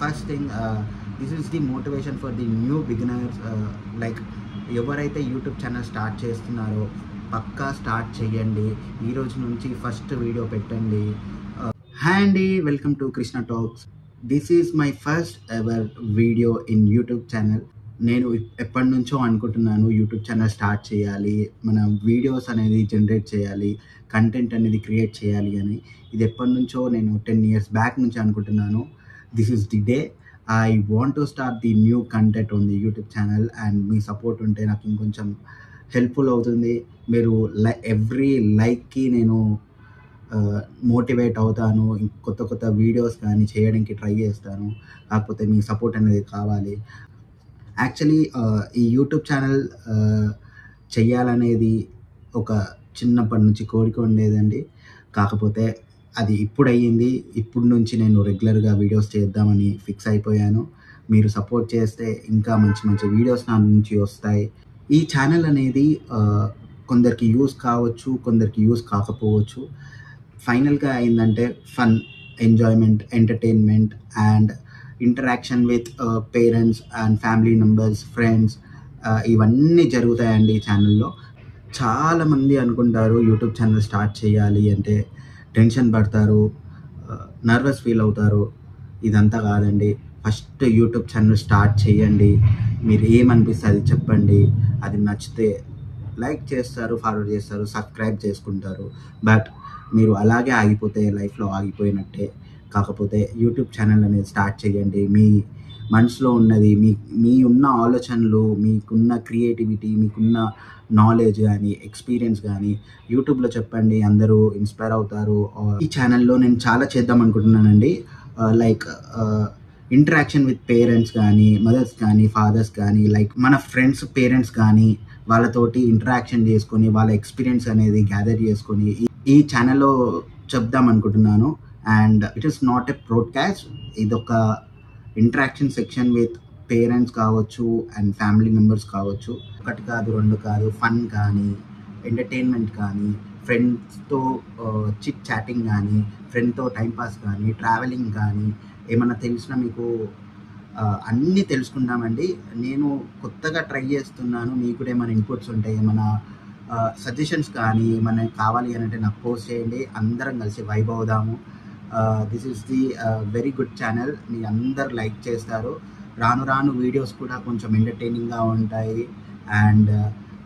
First thing, this is the motivation for the new beginners. Like ఎవరైతే YouTube channel start చేస్తున్నారో పక్కా start చేయండి. ఈ రోజు నుంచి ఫస్ట్ వీడియో పెట్టండి. హాయ్ అండి, welcome to Krishna talks. This is my first ever video in YouTube channel. నేను ఎప్పటి నుంచో అనుకుంటున్నాను యూట్యూబ్ ఛానల్ స్టార్ట్ చేయాలి, మన వీడియోస్ అనేది జనరేట్ చేయాలి, కంటెంట్ అనేది క్రియేట్ చేయాలి అని. ఇది ఎప్పటి నుంచో నేను 10 years బ్యాక్ నుంచి అనుకుంటున్నాను. This is the day I want to start the new content on the YouTube channel. And me support ఉంటే నాకు ఇంకొంచెం హెల్ప్ఫుల్ అవుతుంది. మీరు ఎవ్రీ లైక్కి నేను మోటివేట్ అవుతాను. కొత్త కొత్త వీడియోస్ కానీ చేయడానికి ట్రై చేస్తాను. కాకపోతే మీ సపోర్ట్ అనేది కావాలి. యాక్చువల్లీ ఈ యూట్యూబ్ ఛానల్ చెయ్యాలనేది ఒక చిన్నప్పటి నుంచి కోరిక ఉండేదండి. కాకపోతే అది ఇప్పుడు అయ్యింది. ఇప్పుడు నుంచి నేను రెగ్యులర్గా వీడియోస్ చేద్దామని ఫిక్స్ అయిపోయాను. మీరు సపోర్ట్ చేస్తే ఇంకా మంచి మంచి వీడియోస్ నా నుంచి వస్తాయి. ఈ ఛానల్ అనేది కొందరికి యూస్ కావచ్చు, కొందరికి యూస్ కాకపోవచ్చు. ఫైనల్గా ఏంటంటే fun, enjoyment, entertainment and interaction with parents and family members, friends, ఇవన్నీ జరుగుతాయండి ఈ ఛానల్లో. చాలామంది అనుకుంటారు యూట్యూబ్ ఛానల్ స్టార్ట్ చేయాలి అంటే టెన్షన్ పడతారు, నర్వస్ ఫీల్ అవుతారు. ఇదంతా కాదండి. ఫస్ట్ యూట్యూబ్ ఛానల్ స్టార్ట్ చేయండి. మీరు ఏమనిపిస్తే అది చెప్పండి. అది నచ్చితే లైక్ చేస్తారు, ఫార్వర్డ్ చేస్తారు, సబ్స్క్రైబ్ చేసుకుంటారు. బట్ మీరు అలాగే ఆగిపోతే లైఫ్లో ఆగిపోయినట్టే. కాకపోతే యూట్యూబ్ ఛానల్ అనేది స్టార్ట్ చేయండి. మీ మనసులో ఉన్నది, మీ ఉన్న ఆలోచనలు, మీకున్న క్రియేటివిటీ, మీకున్న నాలెడ్జ్ కానీ, ఎక్స్పీరియన్స్ కానీ యూట్యూబ్లో చెప్పండి. అందరూ ఇన్స్పైర్ అవుతారు. ఈ ఛానల్లో నేను చాలా చేద్దాం అనుకుంటున్నానండి. లైక్ ఇంటరాక్షన్ విత్ పేరెంట్స్ కానీ, మదర్స్ కానీ, ఫాదర్స్ కానీ, లైక్ మన ఫ్రెండ్స్ పేరెంట్స్ కానీ వాళ్ళతోటి ఇంటరాక్షన్ చేసుకొని వాళ్ళ ఎక్స్పీరియన్స్ అనేది గ్యాదర్ చేసుకొని ఈ ఛానల్లో చెప్దాం అనుకుంటున్నాను. And it is not a broadcast, ఇదొక ఇంటరాక్షన్ సెక్షన్ విత్ పేరెంట్స్ కావచ్చు అండ్ ఫ్యామిలీ మెంబర్స్ కావచ్చు. ఒకటి కాదు, రెండు కాదు, ఫన్ కానీ, ఎంటర్టైన్మెంట్ కానీ, ఫ్రెండ్స్తో చిట్ చాటింగ్ కానీ, ఫ్రెండ్తో టైంపాస్ కానీ, ట్రావెలింగ్ కానీ, ఏమన్నా తెలిసినా మీకు అన్నీ తెలుసుకుందామండి. నేను కొత్తగా ట్రై చేస్తున్నాను. మీకు కూడా ఏమైనా ఇన్పుట్స్ ఉంటాయి, ఏమైనా సజెషన్స్ కానీ ఏమైనా కావాలి అని అంటే నాకు పోస్ట్ చేయండి. అందరం కలిసి వైబ్ అవుదాము. This is the very good channel. మీ అందరు లైక్ చేస్తారు. రాను రాను వీడియోస్ కూడా కొంచెం ఎంటర్టైనింగ్గా ఉంటాయి. అండ్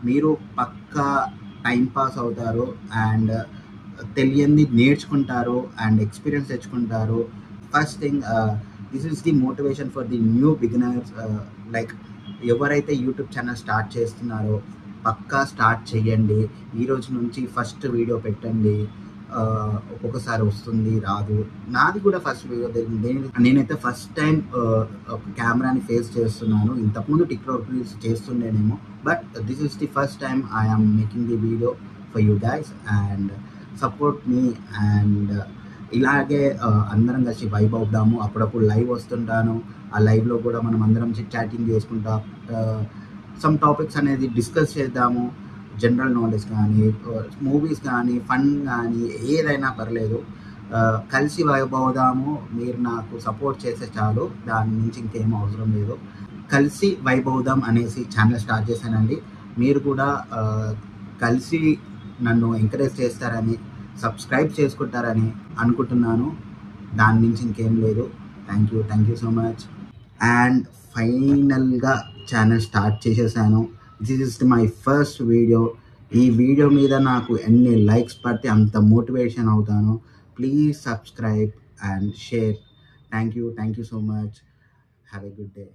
మీరు పక్కా టైంపాస్ అవుతారు అండ్ తెలియంది నేర్చుకుంటారు అండ్ ఎక్స్పీరియన్స్ తెచ్చుకుంటారు. First thing, this is the motivation for the new beginners. Like ఎవరైతే యూట్యూబ్ ఛానల్ స్టార్ట్ చేస్తున్నారో పక్కా స్టార్ట్ చేయండి. ఈ రోజు నుంచి ఫస్ట్ వీడియో పెట్టండి. ఒక్కొక్కసారి వస్తుంది, రాదు. నాది కూడా ఫస్ట్ వీడియో. నేనైతే ఫస్ట్ టైం ఒక కెమెరాని ఫేస్ చేస్తున్నాను. ఇంతకుముందు టిక్టాక్ రీల్స్ చేస్తుండేనేమో, but this is the first time I am making the video for you guys. And support మీ. అండ్ ఇలాగే అందరం కలిసి వైబ్ అవుదాము. అప్పుడప్పుడు లైవ్ వస్తుంటాను. ఆ లైవ్లో కూడా మనం అందరం చిట్ చాటింగ్ చేసుకుంటా సమ్ టాపిక్స్ అనేది డిస్కస్ చేద్దాము. జనరల్ నాలెడ్జ్ కానీ, మూవీస్ కానీ, ఫన్ కానీ, ఏదైనా పర్లేదు. కలిసి వైబ్ అవుదాము. మీరు నాకు సపోర్ట్ చేస్తే చాలు, దాని నుంచి ఇంకేం అవసరం లేదు. కలిసి వైబ్ అవుదాం అనేసి ఛానల్ స్టార్ట్ చేశానండి. మీరు కూడా కలిసి నన్ను ఎంకరేజ్ చేస్తారని, సబ్స్క్రైబ్ చేసుకుంటారని అనుకుంటున్నాను. దాని నుంచి ఇంకేం లేదు. Thank you so much. And ఫైనల్గా ఛానల్ స్టార్ట్ చేసేసాను. This is my first video. ఈ వీడియో మీద నాకు ఎన్ని లైక్స్ పడితే అంత మోటివేషన్ అవుతాను. Please subscribe and share. Thank you so much. Have a good day.